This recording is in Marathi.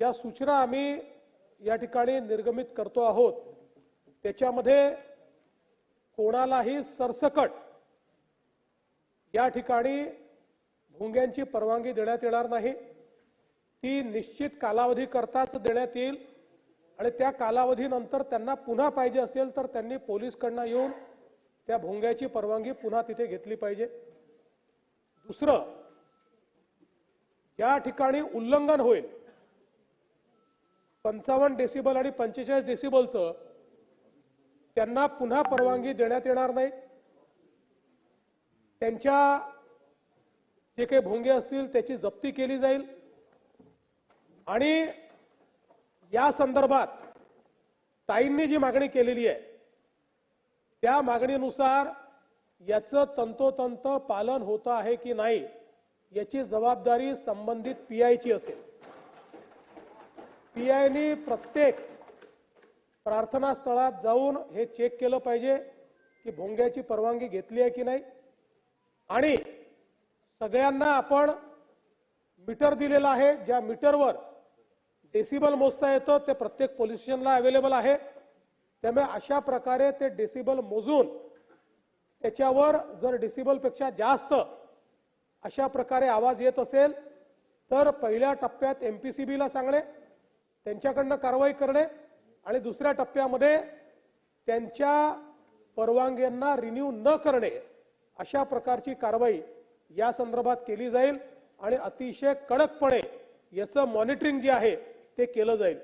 ज्या सूचना आम्ही या ठिकाणी निर्गमित करतो आहोत त्याच्यामध्ये कोणालाही सरसकट या ठिकाणी भोंग्यांची परवानगी देण्यात येणार नाही। ती निश्चित कालावधी करताच देण्यात येईल आणि त्या कालावधीनंतर त्यांना पुन्हा पाहिजे असेल तर त्यांनी पोलिसकडनं येऊन त्या भोंग्याची परवानगी पुन्हा तिथे घेतली पाहिजे। दुसरं, या ठिकाणी उल्लंघन होईल 55 डेसिबल आणि 45 डेसिबलचं त्यांना पुन्हा परवानगी देण्यात येणार नाही। त्यांच्या जे काही भोंगे असतील त्याची जप्ती केली जाईल आणि या संदर्भात ताईंनी जी मागणी केलेली आहे त्या मागणीनुसार याचं तंतोतंत पालन होतं आहे की नाही याची जबाबदारी संबंधित पीआयची असेल। पीआयनी प्रत्येक प्रार्थना स्थळात जाऊन हे चेक केलं पाहिजे की भोंग्याची परवानगी घेतली आहे की नाही आणि सगळ्यांना आपण मीटर दिलेला आहे, ज्या मीटरवर डेसिबल मोजता येतं ते प्रत्येक पोलीस स्टेशनला अवेलेबल आहे। त्यामुळे अशा प्रकारे ते डेसिबल मोजून त्याच्यावर जर डेसिबल पेक्षा जास्त अशा प्रकारे आवाज येत असेल तर पहिल्या टप्प्यात एमपीसीबीला सांगणे, त्यांच्याकडनं कारवाई करणे आणि दुसऱ्या टप्प्यामध्ये त्यांच्या परवानग्यांना रिन्यू न करणे अशा प्रकारची कारवाई या संदर्भात केली जाईल आणि अतिशय कडकपणे याचं मॉनिटरिंग जे आहे ते केलं जाईल।